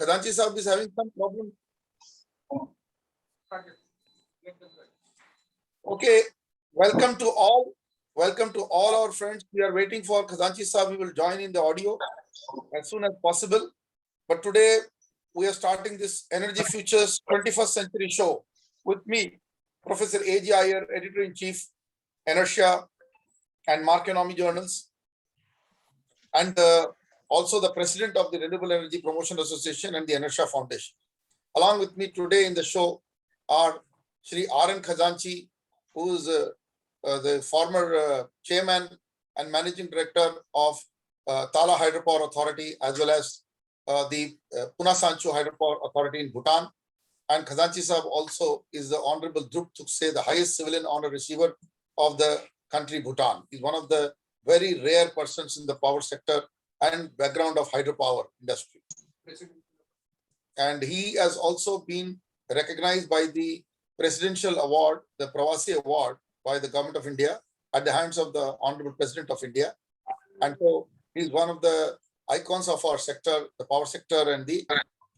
Khazanchi Sahab is having some problem. Okay, welcome to all. Welcome to all our friends. We are waiting for Khazanchi Sahab. We will join in the audio as soon as possible. But today we are starting this Energy Futures 21st Century show with me, Professor A.G. Iyer, Editor-in-Chief, ENERTIA and Marconomy Journals, and also the President of the Renewable Energy Promotion Association and the ENERTIA Foundation. Along with me today in the show are Shri R.N. Khazanchi, who is the former Chairman and Managing Director of Tala Hydropower Authority, as well as the Puna Sancho Hydropower Authority in Bhutan. And Khazanchi Sahab also is the Honorable DRUK THUKSEY, the highest civilian honor receiver of the country Bhutan. He's one of the very rare persons in the power sector and background of hydropower industry. And he has also been recognized by the Presidential Award, the Pravasi Award by the Government of India at the hands of the Honorable President of India. And so he's one of the icons of our sector, the power sector, and the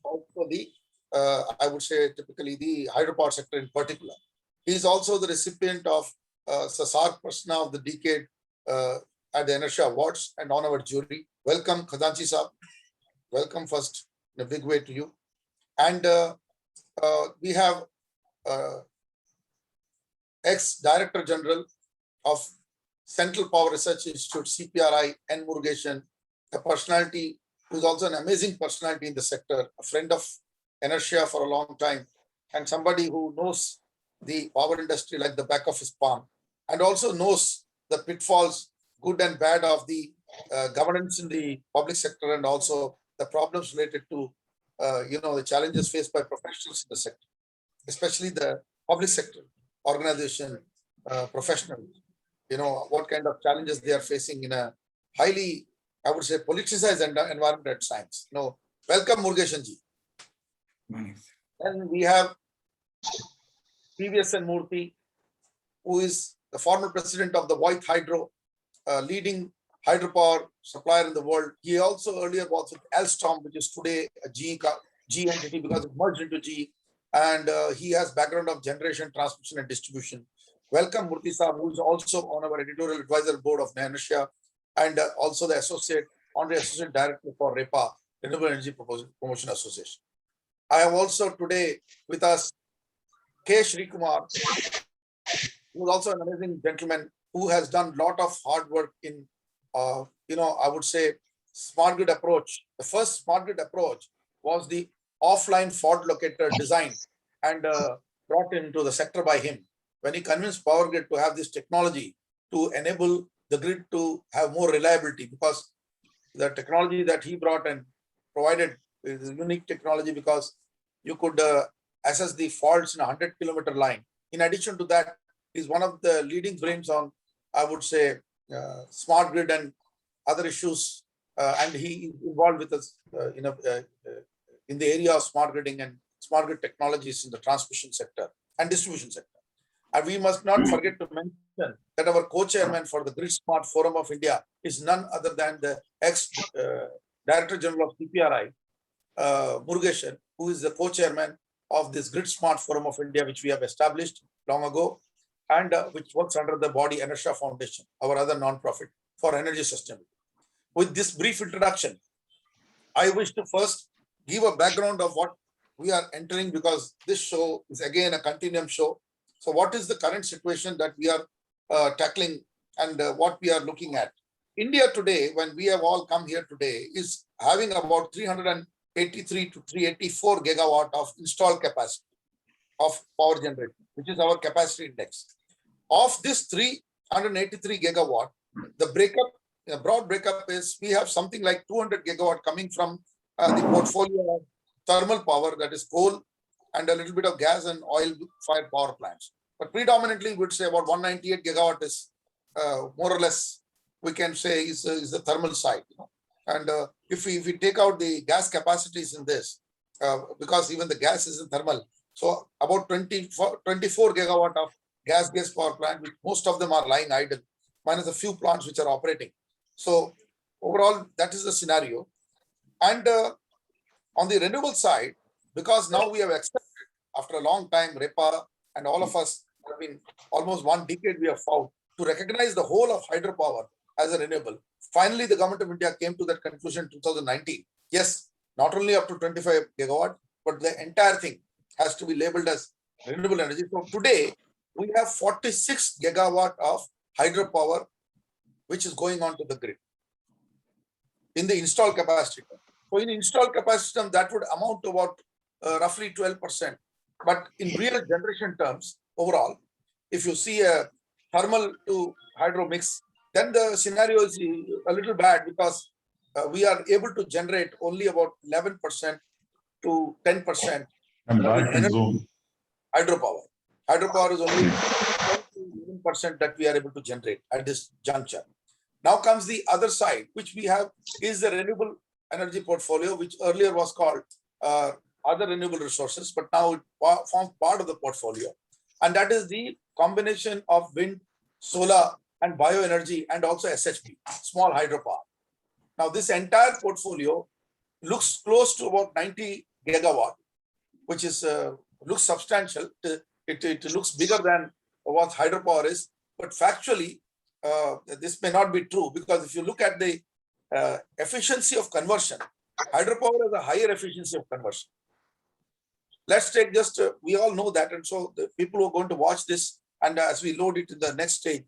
also the I would say typically the hydropower sector in particular. He's also the recipient of Sasak Persona of the Decade at the ENERTIA Awards and on our jury. Welcome, Khazanchi Sahab. Welcome first in a big way to you. And we have ex-Director General of Central Power Research Institute, CPRI, N. Murugesan, a personality who is also an amazing personality in the sector, a friend of ENERTIA for a long time, and somebody who knows the power industry like the back of his palm, and also knows the pitfalls, good and bad, of the governance in the public sector, and also the problems related to the challenges faced by professionals in the sector, especially the public sector organization professionals. What kind of challenges they are facing in a highly, I would say, politicized environment at science. Welcome, Murugesan ji. And we have PVSN MURTY, who is the former president of the VOITH Hydro, leading hydropower supplier in the world. He also earlier was with Alstom, which is today a G entity because it merged into G. And he has background of generation, transmission, and distribution. Welcome, Murthy Sahab, who is also on our editorial advisor board of ENERTIA, and also the honorary associate director for REPA, Renewable Energy Promotion Association. I have also today with us K. Shri Kumar, who is also an amazing gentleman who has done a lot of hard work in, I would say, smart grid approach. The first smart grid approach was the offline fault locator design and brought into the sector by him when he convinced Power Grid to have this technology to enable the grid to have more reliability, because the technology that he brought and provided is a unique technology because you could assess the faults in a 100-kilometer line. In addition to that, he's one of the leading brains on, I would say, smart grid and other issues, and he is involved with us in the area of smart gridding and smart grid technologies in the transmission sector and distribution sector. And we must not forget to mention that our co-chairman for the Grid Smart Forum of India is none other than the ex-Director General of CPRI, Murugesan, who is the co-chairman of this Grid Smart Forum of India, which we have established long ago, and which works under the body ENERTIA Foundation, our other non-profit for energy sustainability. With this brief introduction, I wish to first give a background of what we are entering, because this show is again a continuum show. So what is the current situation that we are tackling and what we are looking at? India today, when we have all come here today, is having about 383 to 384 gigawatt of installed capacity of power generation, which is our capacity index. Of this 383 gigawatt, the broad breakup is we have something like 200 gigawatt coming from the portfolio of thermal power, that is coal, and a little bit of gas and oil-fired power plants. But predominantly, we would say about 198 gigawatt is more or less, we can say, is the thermal side. And if we take out the gas capacities in this, because even the gas is in thermal, so about 24 gigawatt of gas-based power plant, which most of them are lying idle, minus a few plants which are operating. So overall, that is the scenario. And On the renewable side, because now we have accepted after a long time REPA, and all of us have been almost 1 decade we have fought to recognize the whole of hydropower as a renewable. Finally, the government of India came to that conclusion in 2019. Yes, not only up to 25 gigawatt, but the entire thing has to be labeled as renewable energy. So today, we have 46 gigawatt of hydropower, which is going on to the grid in the installed capacity. So in installed capacity, that would amount to about roughly 12%. But in real generation terms, overall, if you see a thermal to hydro mix, then the scenario is a little bad because we are able to generate only about 11% to 10% hydropower. Hydropower is only 10 to 11% that we are able to generate at this juncture. Now comes the other side, which we have is the renewable energy portfolio, which earlier was called other renewable resources, but now it forms part of the portfolio. And that is the combination of wind, solar, and bioenergy, and also SHP, small hydropower. Now, this entire portfolio looks close to about 90 gigawatt, which is looks substantial. It looks bigger than what hydropower is, but factually, this may not be true, because if you look at the efficiency of conversion, hydropower has a higher efficiency of conversion. Let's take just, we all know that, and so the people who are going to watch this, and as we load it in the next stage,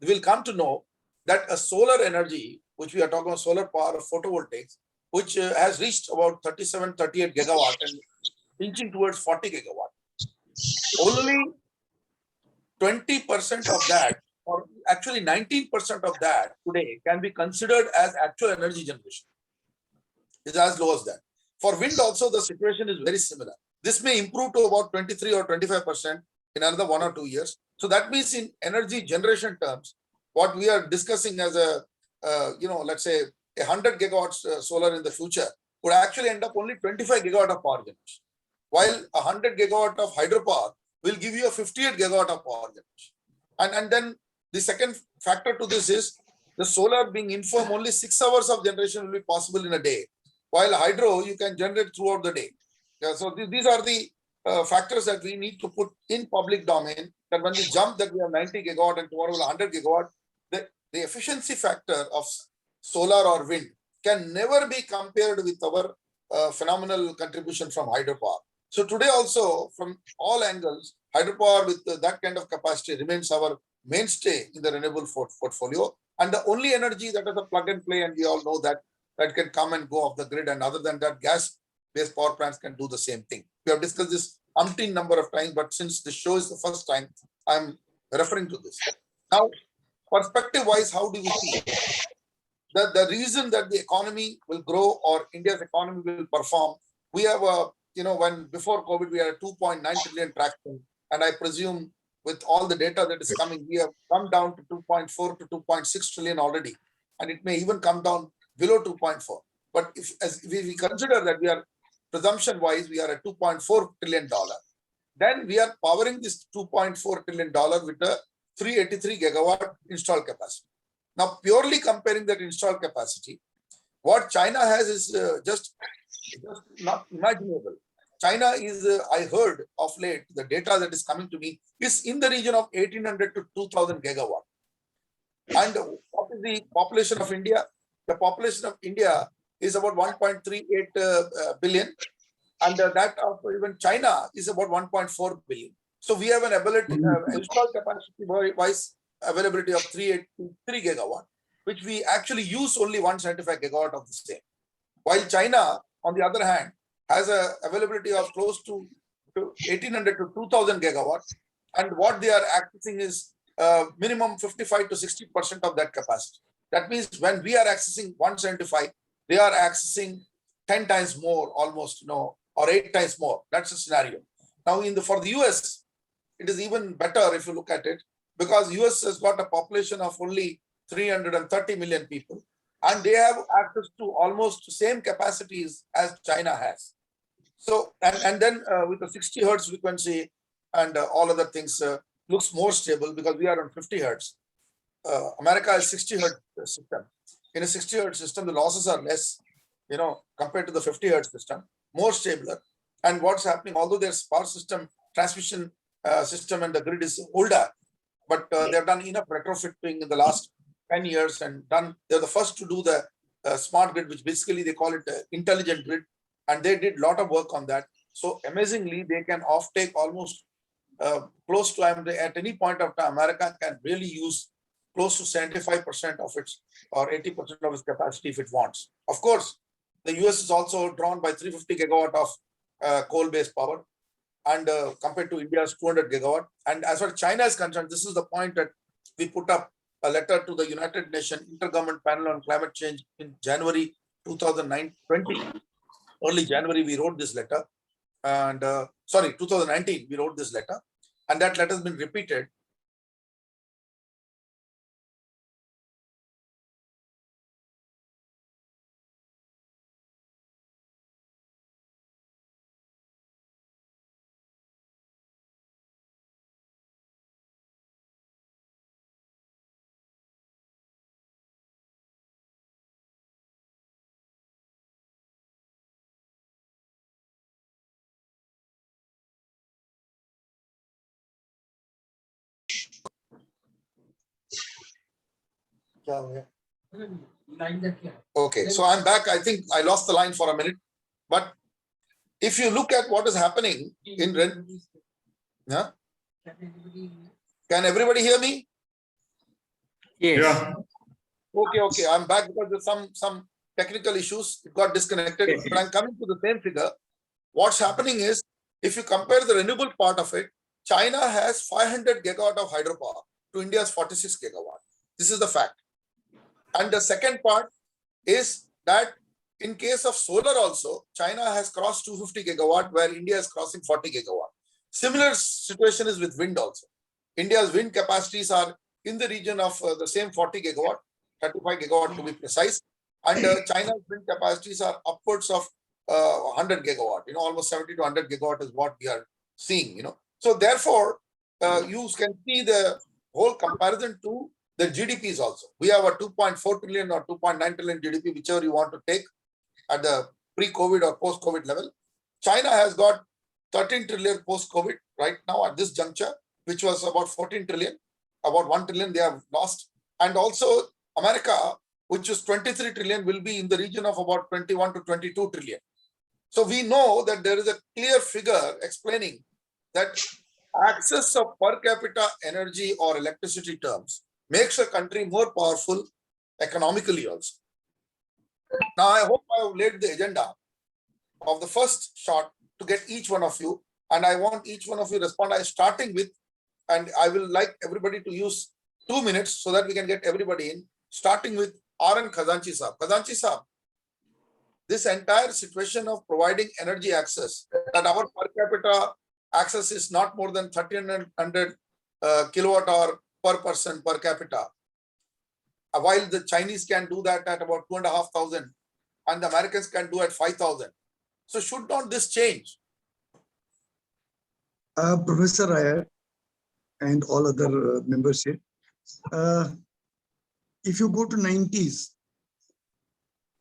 we'll come to know that a solar energy, which we are talking about solar power, photovoltaics, which has reached about 37, 38 gigawatt and inching towards 40 gigawatt. Only 20% of that, or actually 19% of that today can be considered as actual energy generation. It's as low as that. For wind also, the situation is very similar. This may improve to about 23 or 25% in another 1 or 2 years. So that means in energy generation terms, what we are discussing as a, let's say 100 gigawatts solar in the future would actually end up only 25 gigawatt of power generation. While 100 gigawatt of hydropower will give you a 58 gigawatt of power generation. And then the second factor to this is the solar being informed only 6 hours of generation will be possible in a day, while hydro you can generate throughout the day. Yeah, so these are the factors that we need to put in public domain, that when we jump that we have 90 gigawatt and tomorrow 100 gigawatt, the efficiency factor of solar or wind can never be compared with our phenomenal contribution from hydropower. So today also, from all angles, hydropower with that kind of capacity remains our mainstay in the renewable portfolio, and the only energy that is a plug and play, and we all know that can come and go off the grid, and other than that, gas-based power plants can do the same thing. We have discussed this umpteen number of times, but since this show is the first time, I'm referring to this. Now, perspective-wise, how do we see it? The reason that the economy will grow or India's economy will perform, we have when before COVID, we had a 2.9 trillion traction, and I presume with all the data that is coming, we have come down to 2.4 to 2.6 trillion already, and it may even come down below 2.4. But if we consider that we are presumption-wise, we are at $2.4 trillion, then we are powering this $2.4 trillion with a 383 gigawatt installed capacity. Now, purely comparing that installed capacity, what China has is just not imaginable. China is, I heard of late, the data that is coming to me is in the region of 1800 to 2000 gigawatt. And what is the population of India? The population of India is about 1.38 billion. And that of even China is about 1.4 billion. So we have an ability, installed capacity wise availability of 383 gigawatt, which we actually use only 175 gigawatt of the same. While China, on the other hand, has a availability of close to 1800 to 2000 gigawatt, and what they are accessing is minimum 55 to 60% of that capacity. That means when we are accessing 175, they are accessing 10 times more, almost, or 8 times more. That's the scenario. Now, for the US, it is even better if you look at it, because US has got a population of only 330 million people, and they have access to almost the same capacities as China has. So, and then with the 60 hertz frequency and all other things looks more stable because we are on 50 hertz. America has 60 hertz system. In a 60 hertz system, the losses are less. compared to the 50 hertz system, more stabler. And what's happening, although their power system, transmission system and the grid is older, but they've done enough retrofitting in the last 10 years and they're the first to do the smart grid, which basically they call it intelligent grid. And they did a lot of work on that. So amazingly, they can offtake almost close to, at any point of time, America can really use close to 75% of its or 80% of its capacity if it wants. Of course, the US is also drawn by 350 gigawatt of coal-based power, and compared to India's 200 gigawatt. And as far as China is concerned, this is the point that we put up a letter to the United Nations Intergovernmental Panel on Climate Change in January 2020. Early January, we wrote this letter. And 2019, we wrote this letter. And that letter has been repeated. Okay, so I'm back. I think I lost the line for a minute. But if you look at what is happening in can everybody hear me? Yes. Yeah. Okay. I'm back because there's some technical issues. It got disconnected. But I'm coming to the same figure. What's happening is, if you compare the renewable part of it, China has 500 gigawatt of hydropower to India's 46 gigawatt. This is the fact. And the second part is that in case of solar also, China has crossed 250 gigawatt, where India is crossing 40 gigawatt. Similar situation is with wind also. India's wind capacities are in the region of the same 40 gigawatt, 35 gigawatt to be precise. And China's wind capacities are upwards of 100 gigawatt, almost 70 to 100 gigawatt is what we are seeing, So therefore, you can see the whole comparison to the GDPs also. We have a 2.4 trillion or 2.9 trillion GDP, whichever you want to take at the pre-COVID or post-COVID level. China has got 13 trillion post-COVID right now at this juncture, which was about 14 trillion, about 1 trillion they have lost. And also America, which is 23 trillion, will be in the region of about 21 to 22 trillion. So we know that there is a clear figure explaining that access of per capita energy or electricity terms makes a country more powerful economically also. Now, I hope I have laid the agenda of the first shot to get each one of you, and I want each one of you to respond. I'm starting with, and I will like everybody to use 2 minutes so that we can get everybody in, starting with R.N. Khazanchi Saab. Khazanchi Saab, this entire situation of providing energy access, that our per capita access is not more than 1300 kilowatt hour per person per capita, while the Chinese can do that at about 2,500 and the Americans can do at 5,000. So should not this change? Professor Iyer and all other members here, if you go to 90s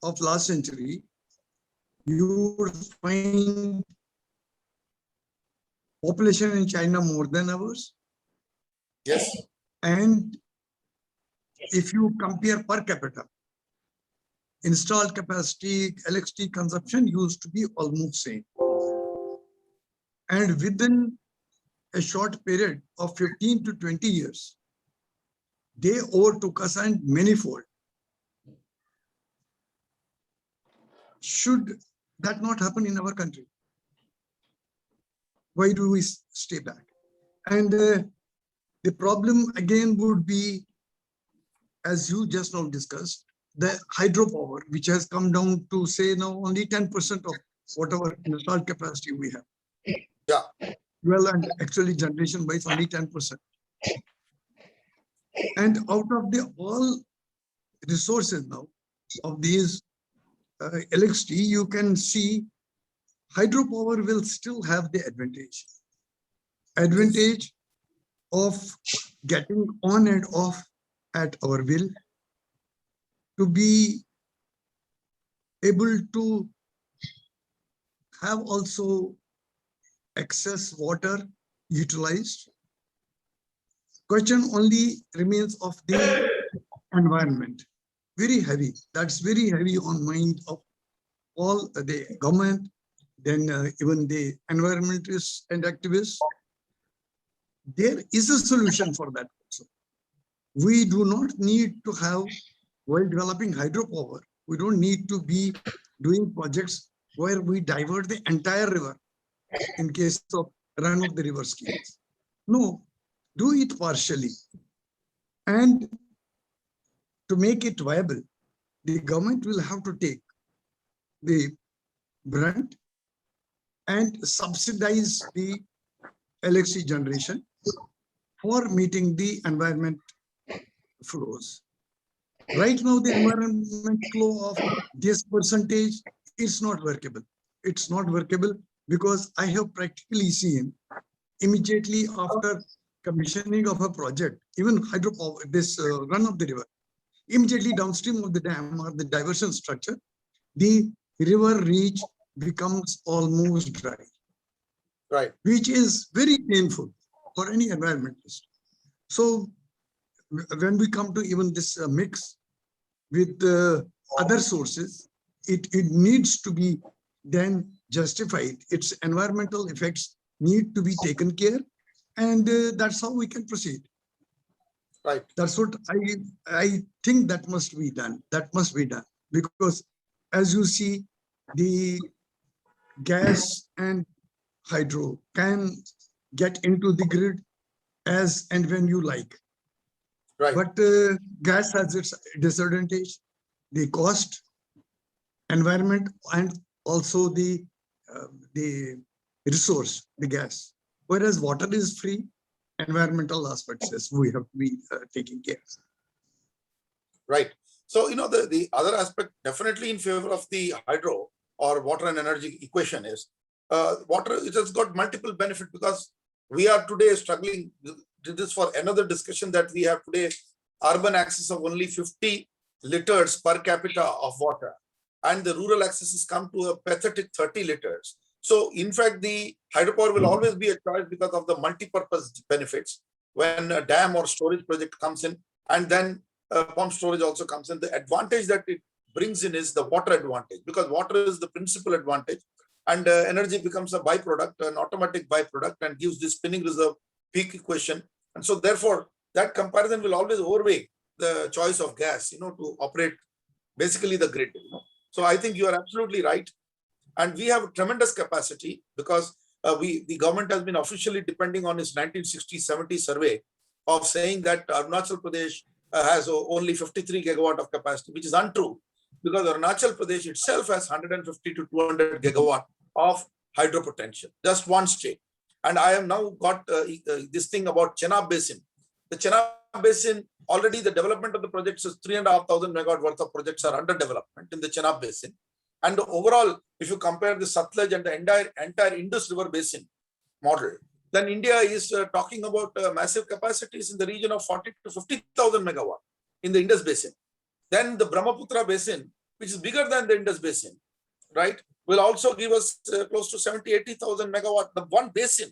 of last century, you would find population in China more than ours. Yes. And if you compare per capita, installed capacity, electricity consumption used to be almost same. And within a short period of 15 to 20 years, they overtook us and manifold. Should that not happen in our country? Why do we stay back? And the problem again would be, as you just now discussed, the hydropower, which has come down to say now only 10% of whatever installed capacity we have. Yeah. Well, and actually generation wise only 10%. And out of the all resources now of these electricity, you can see hydropower will still have the advantage of getting on and off at our will, to be able to have also excess water utilized. Question only remains of the environment. Very heavy. That's very heavy on mind of all the government, then even the environmentalists and activists. There is a solution for that also. We do not need to have, while developing hydropower, we don't need to be doing projects where we divert the entire river in case of run of the river schemes. No, do it partially. And to make it viable, the government will have to take the brunt and subsidize the electricity generation for meeting the environment flows. Right now, the environment flow of this percentage is not workable. It's not workable because I have practically seen immediately after commissioning of a project, even hydropower, this run of the river, immediately downstream of the dam or the diversion structure, the river reach becomes almost dry. Right. Which is very painful for any environmentalist. So when we come to even this mix with other sources, it needs to be then justified. Its environmental effects need to be taken care, and that's how we can proceed. Right. That's what I think that must be done. That must be done because, as you see, the gas and hydro can get into the grid as and when you like. Right. But gas has its disadvantage, the cost, environment, and also the resource, the gas. Whereas water is free, environmental aspects as we have to be taking care. Right. So, the other aspect definitely in favor of the hydro or water and energy equation is water. It has got multiple benefits because we are today struggling. This is for another discussion that we have today. Urban access of only 50 liters per capita of water, and the rural access has come to a pathetic 30 liters. So, in fact, the hydropower will always be a choice because of the multi-purpose benefits. When a dam or storage project comes in, and then pump storage also comes in, the advantage that it brings in is the water advantage, because water is the principal advantage, and energy becomes a byproduct, an automatic byproduct, and gives the spinning reserve peak equation. And so, therefore, that comparison will always overweigh the choice of gas, to operate basically the grid. So, I think you are absolutely right. And we have tremendous capacity because the government has been officially depending on its 1960-70 survey of saying that Arunachal Pradesh has only 53 gigawatt of capacity, which is untrue because Arunachal Pradesh itself has 150 to 200 gigawatt of hydro potential, just one state. And I have now got this thing about Chenab Basin. The Chenab Basin, already the development of the projects is 3,500 megawatt worth of projects are under development in the Chenab Basin. And overall, if you compare the Satluj and the entire Indus River Basin model, then India is talking about massive capacities in the region of 40 to 50,000 megawatt in the Indus Basin. Then the Brahmaputra Basin, which is bigger than the Indus Basin, right, will also give us close to 70, 80,000 megawatt, the one basin.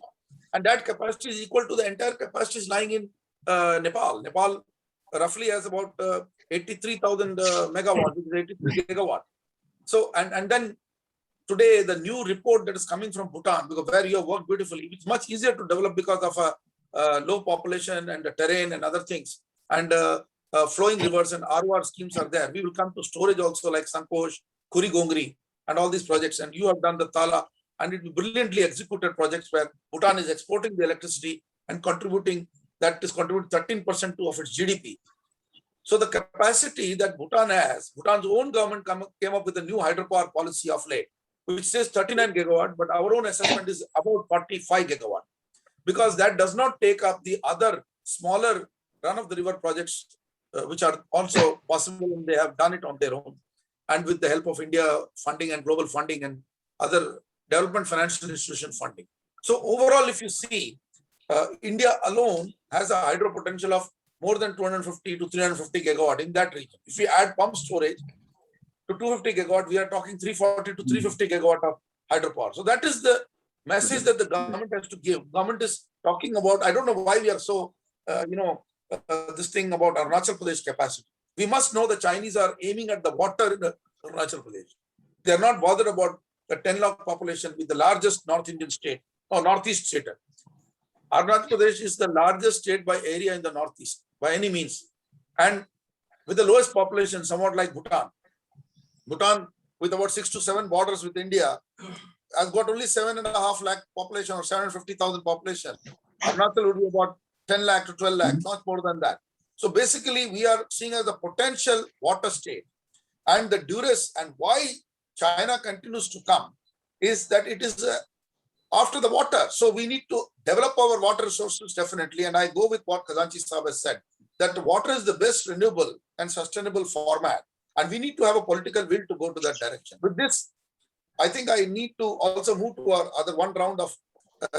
And that capacity is equal to the entire capacities lying in Nepal. Nepal roughly has about 83,000 megawatt, which is 83 gigawatt. So, and then today, the new report that is coming from Bhutan, because where you have worked beautifully, it's much easier to develop because of a low population and the terrain and other things. And flowing rivers and ROR schemes are there. We will come to storage also like Sankosh, Kuri Gongri, and all these projects. And you have done the Tala, and it is brilliantly executed projects where Bhutan is exporting the electricity and contributing 13% of its GDP. So the capacity that Bhutan has, Bhutan's own government came up with a new hydropower policy of late, which says 39 gigawatt, but our own assessment is about 45 gigawatt, because that does not take up the other smaller run-of-the-river projects, which are also possible, and they have done it on their own, and with the help of India funding and global funding and other development financial institution funding. So overall, if you see, India alone has a hydro potential of more than 250 to 350 gigawatt in that region. If we add pump storage, to 250 gigawatt. We are talking 340 to 350 gigawatt of hydropower. So that is the message that the government has to give. Government is talking about, I don't know why we are so, this thing about Arunachal Pradesh capacity. We must know the Chinese are aiming at the water in Arunachal Pradesh. They are not bothered about the 10 lakh population with the largest North Indian state or Northeast state. Arunachal Pradesh is the largest state by area in the Northeast by any means. And with the lowest population, somewhat like Bhutan. Bhutan, with about 6 to 7 borders with India, has got only 7.5 lakh population or 750,000 population. Arunachal would be about 10 lakh to 12 lakh, not more than that. So basically, we are seeing as a potential water state. And the duress and why China continues to come is that it is after the water. So we need to develop our water resources definitely. And I go with what Khazanchi Saab has said, that water is the best renewable and sustainable format. And we need to have a political will to go to that direction. With this, I think I need to also move to our other one round of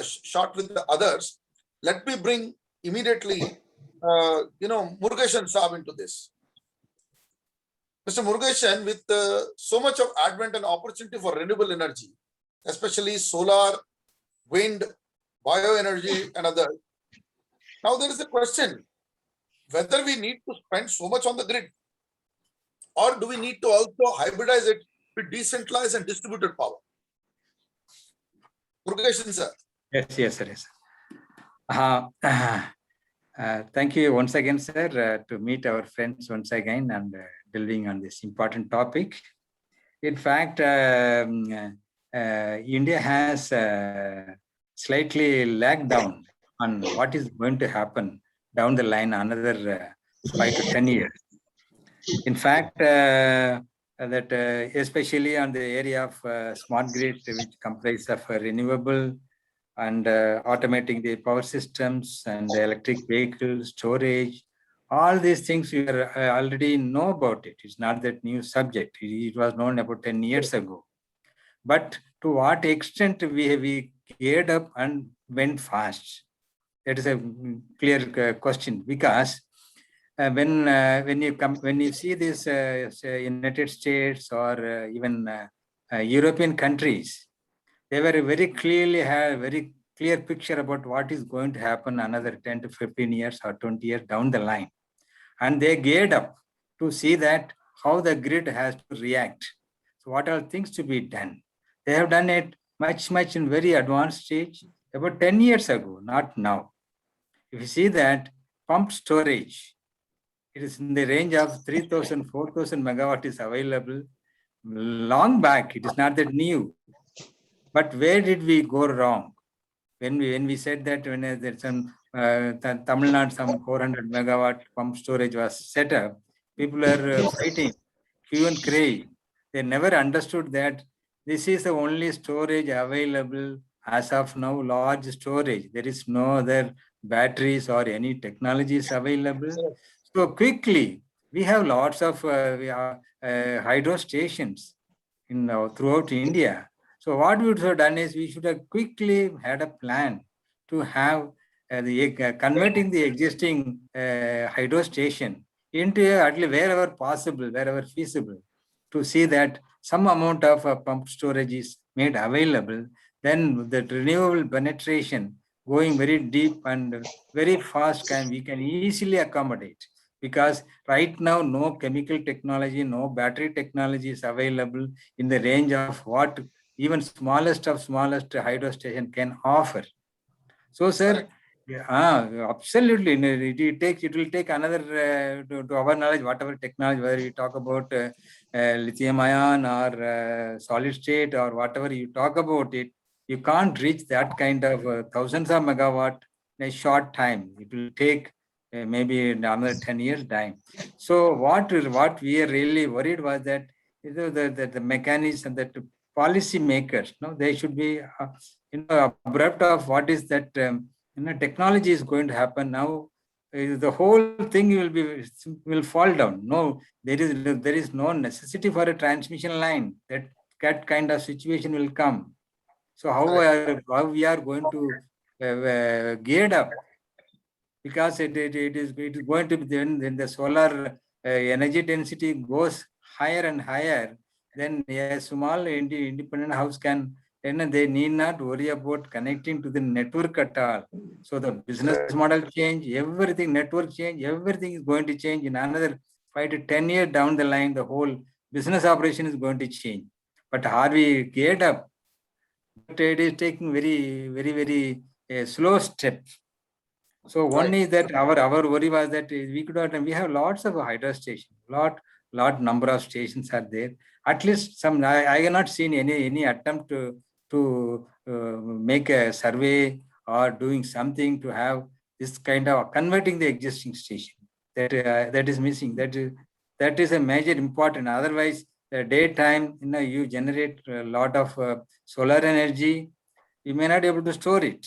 shot with the others. Let me bring immediately, Murugesan Saab into this. Mr. Murugesan, with so much of advent and opportunity for renewable energy, especially solar, wind, bioenergy, and others. Now there is a question whether we need to spend so much on the grid, or do we need to also hybridize it with decentralized and distributed power? Murugesan, sir. Yes, sir. Thank you once again, sir, to meet our friends once again and delving on this important topic. In fact, India has slightly lagged down on what is going to happen down the line another 5 to 10 years. In fact, especially on the area of smart grid, which comprises of renewable and automating the power systems and the electric vehicle storage, all these things we already know about it. It's not that new subject. It was known about 10 years ago. But to what extent we geared up and went fast? That is a clear question, because when you see these United States or even European countries, they were very clearly have a very clear picture about what is going to happen another 10 to 15 years or 20 years down the line. And they geared up to see that how the grid has to react. So what are things to be done? They have done it much in very advanced stage about 10 years ago, not now. If you see that pump storage, it is in the range of 3,000, 4,000 megawatt is available long back. It is not that new. But where did we go wrong? When we said that when there's some Tamil Nadu, some 400 megawatt pump storage was set up, people are fighting, hue and cry. They never understood that this is the only storage available as of now, large storage. There is no other batteries or any technologies available. So quickly, we have lots of hydro stations throughout India. So what we would have done is we should have quickly had a plan to have converting the existing hydro station into at least wherever possible, wherever feasible, to see that some amount of pump storage is made available. Then the renewable penetration going very deep and very fast we can easily accommodate. Because right now, no chemical technology, no battery technology is available in the range of what even smallest hydro station can offer. So, sir, absolutely, it will take another, to our knowledge, whatever technology, whether you talk about lithium ion or solid state or whatever you talk about it, you can't reach that kind of thousands of megawatt in a short time. It will take maybe another 10 years time. So what we are really worried was that the mechanism that policy makers, they should be abrupt of what is that technology is going to happen now. The whole thing will fall down. No, there is no necessity for a transmission line. That kind of situation will come. So how we are going to geared up, because it is going to be then the solar energy density goes higher and higher. then a small independent house can, they need not worry about connecting to the network at all. So the business model change, everything, network change, everything is going to change in another 5 to 10 years down the line. The whole business operation is going to change. But are we geared up? But it is taking very slow steps. So one is that our worry was that we could not, we have lots of hydro stations, lot number of stations are there. At least some, I have not seen any attempt to make a survey or doing something to have this kind of converting the existing station. That is missing. That is a major important. Otherwise, the daytime, you generate a lot of solar energy. You may not be able to store it.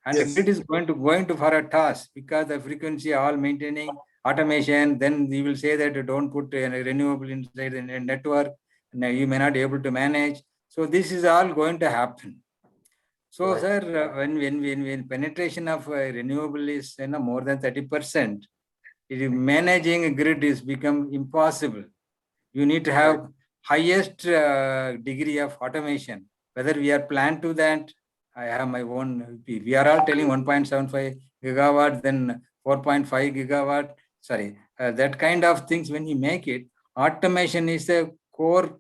And the grid is going to for a task because the frequency all maintaining automation. Then we will say that don't put a renewable inside the network. You may not be able to manage. So this is all going to happen. So, sir, when penetration of renewable is more than 30%, managing a grid is become impossible. You need to have highest degree of automation. Whether we are planned to that, I have my own. We are all telling 1.75 gigawatt, then 4.5 gigawatt. Sorry, that kind of things. When you make it, automation is a core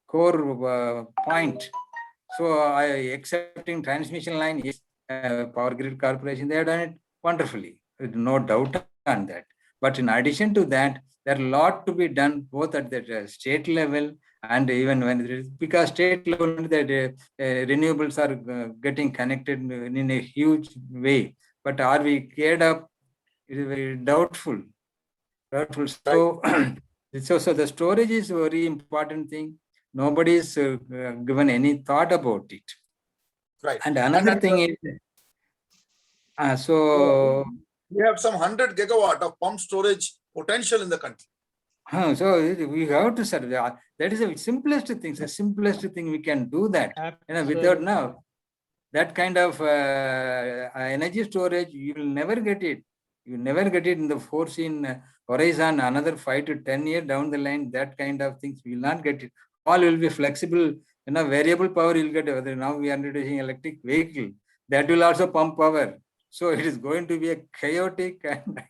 point. So, accepting transmission line is Power Grid Corporation. They have done it wonderfully. No doubt on that. But in addition to that, there are a lot to be done both at the state level and even when there is, because state level the renewables are getting connected in a huge way. But are we geared up? It is very doubtful. So, so the storage is a very important thing. Nobody is given any thought about it. Right. And another thing is, so we have some 100 gigawatt of pump storage potential in the country. So we have to serve. That is the simplest thing. The simplest thing we can do that. Without now that kind of energy storage, you will never get it. You never get it in the foreseen horizon. Another 5 to 10 years down the line, that kind of things we will not get it. All will be flexible. Variable power you'll get. Now we are introducing electric vehicle that will also pump power. So it is going to be a chaotic and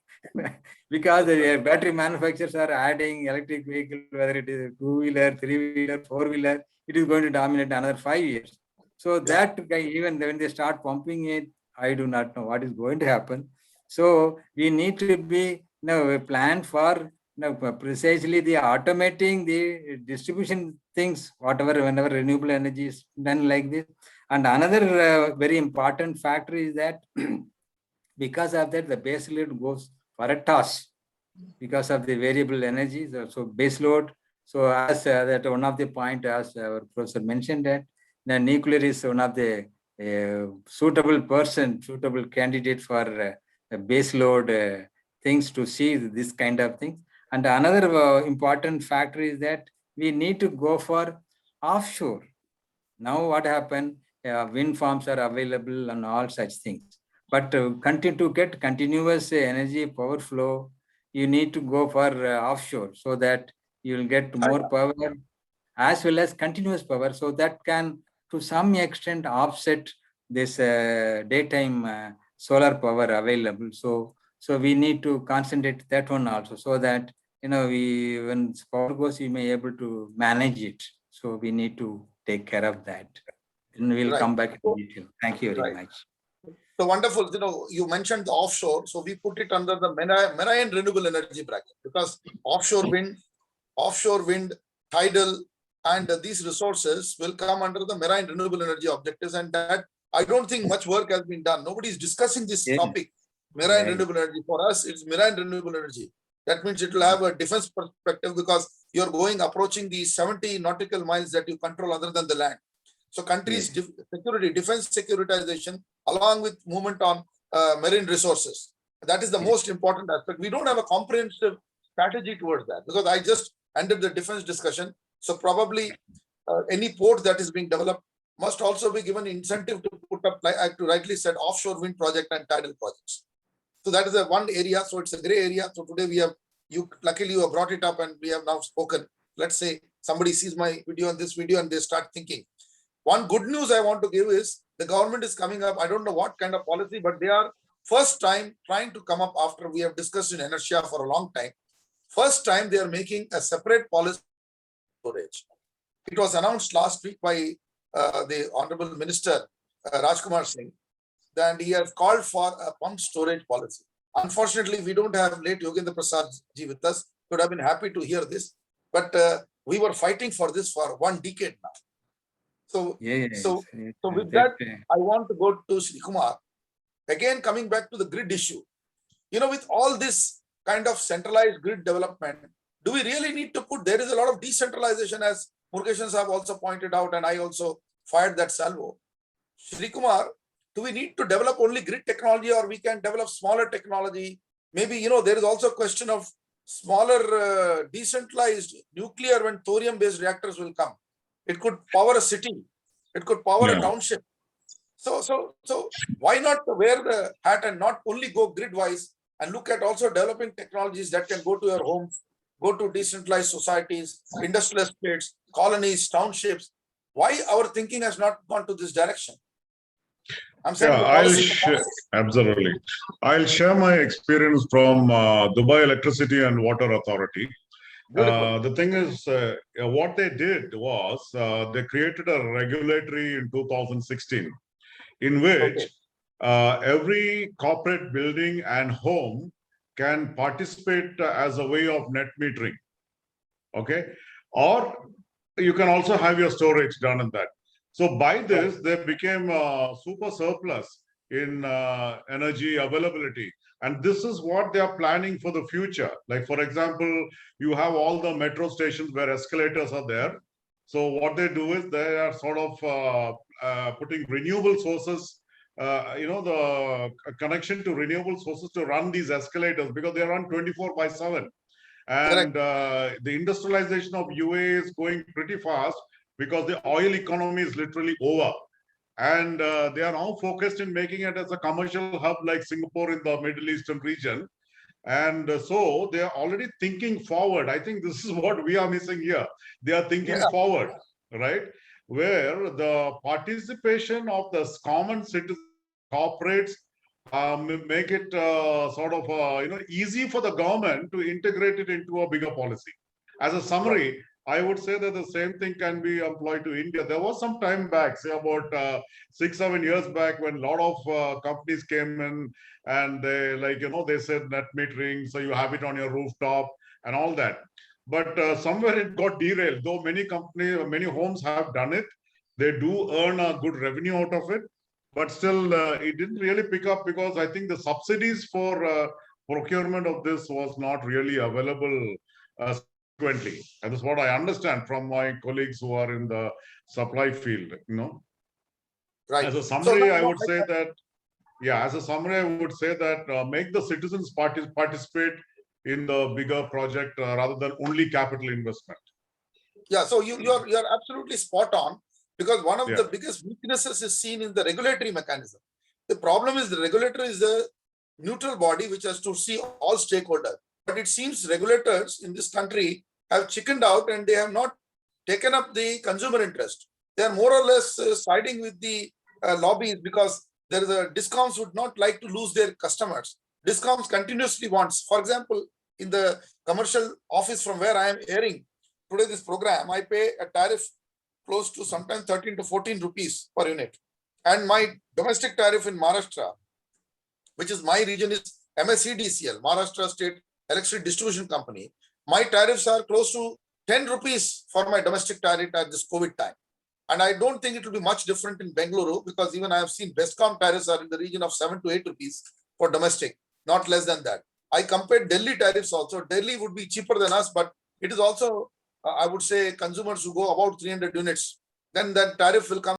because the battery manufacturers are adding electric vehicle, whether it is a 2-wheeler, 3-wheeler, 4-wheeler, it is going to dominate another 5 years. So that even when they start pumping it, I do not know what is going to happen. So we need to be planned for precisely the automating the distribution things, whenever renewable energy is done like this. And another very important factor is that because of that, the base load goes for a toss because of the variable energy. So base load. So as that one of the point, as our professor mentioned, that the nuclear is one of the suitable candidate for base load things to see this kind of things. And another important factor is that we need to go for offshore. Now what happened? Wind farms are available and all such things. But to get continuous energy power flow, you need to go for offshore so that you will get more power as well as continuous power. So that can to some extent offset this daytime solar power available. So we need to concentrate that one also so that when power goes, you may be able to manage it. So we need to take care of that. And we'll come back in detail. Thank you very much. So wonderful. You mentioned the offshore. So we put it under the marine renewable energy bracket because offshore wind, tidal, and these resources will come under the marine renewable energy objectives. And that I don't think much work has been done. Nobody is discussing this topic, marine renewable energy. For us, it's marine renewable energy. That means it will have a defense perspective because you're approaching the 70 nautical miles that you control other than the land. So countries' defense securitization, along with movement on marine resources. That is the most important aspect. We don't have a comprehensive strategy towards that because I just ended the defense discussion. So probably any port that is being developed must also be given incentive to put up, like I rightly said, offshore wind project and tidal projects. So that is the one area. So it's a gray area. So today luckily you have brought it up and we have now spoken. Let's say somebody sees my video and this video and they start thinking. One good news I want to give is the government is coming up. I don't know what kind of policy, but they are first time trying to come up after we have discussed in ENERTIA for a long time. First time they are making a separate policy storage. It was announced last week by the Honorable Minister Rajkumar Singh, and he has called for a pump storage policy. Unfortunately, we don't have late Yogendra Prasad ji with us. Would have been happy to hear this, but we were fighting for this for 1 decade now. So, so with that, I want to go to Sri Kumar. Again, coming back to the grid issue. You know, with all this kind of centralized grid development, do we really need to put, there is a lot of decentralization, as Murugesan have also pointed out, and I also fired that salvo. Sri Kumar, do we need to develop only grid technology, or we can develop smaller technology? Maybe, you know, there is also a question of smaller decentralized nuclear and thorium-based reactors will come. It could power a city. It could power a township. So why not wear the hat and not only go grid-wise and look at also developing technologies that can go to your homes, go to decentralized societies, industrial estates, colonies, townships? Why our thinking has not gone to this direction? I'm saying absolutely. I'll share my experience from Dubai Electricity and Water Authority. The thing is, what they did was they created a regulatory in 2016 in which every corporate building and home can participate as a way of net metering. Okay. Or you can also have your storage done in that. So by this, they became super surplus in energy availability. And this is what they are planning for the future. Like, for example, you have all the metro stations where escalators are there. So what they do is they are sort of putting renewable sources, the connection to renewable sources to run these escalators, because they run 24/7. And the industrialization of UAE is going pretty fast because the oil economy is literally over. And they are now focused in making it as a commercial hub like Singapore in the Middle Eastern region. And so they are already thinking forward. I think this is what we are missing here. They are thinking forward, right? Where the participation of the common citizens, corporates, make it sort of easy for the government to integrate it into a bigger policy. As a summary, I would say that the same thing can be employed to India. There was some time back, say about 6-7 years back, when a lot of companies came in and they, they said net metering, so you have it on your rooftop and all that. But somewhere it got derailed. Though many companies, many homes have done it, they do earn a good revenue out of it. But still, it didn't really pick up because I think the subsidies for procurement of this was not really available frequently. And that's what I understand from my colleagues who are in the supply field, Right. As a summary, I would say that, make the citizens participate in the bigger project rather than only capital investment. Yeah, so you're absolutely spot on, because one of the biggest weaknesses is seen in the regulatory mechanism. The problem is the regulator is a neutral body which has to see all stakeholders. But it seems regulators in this country have chickened out and they have not taken up the consumer interest. They are more or less siding with the lobbies, because there is a DISCOMs would not like to lose their customers. DISCOMs continuously wants, for example, in the commercial office from where I am airing today this program, I pay a tariff close to sometimes 13 to 14 rupees per unit. And my domestic tariff in Maharashtra, which is my region, is MSEDCL, Maharashtra State Electricity Distribution Company. My tariffs are close to 10 rupees for my domestic tariff at this COVID time. And I don't think it will be much different in Bengaluru, because even I have seen Bestcom tariffs are in the region of 7 to 8 rupees for domestic, not less than that. I compared Delhi tariffs also. Delhi would be cheaper than us, but it is also, I would say, consumers who go about 300 units, then that tariff will come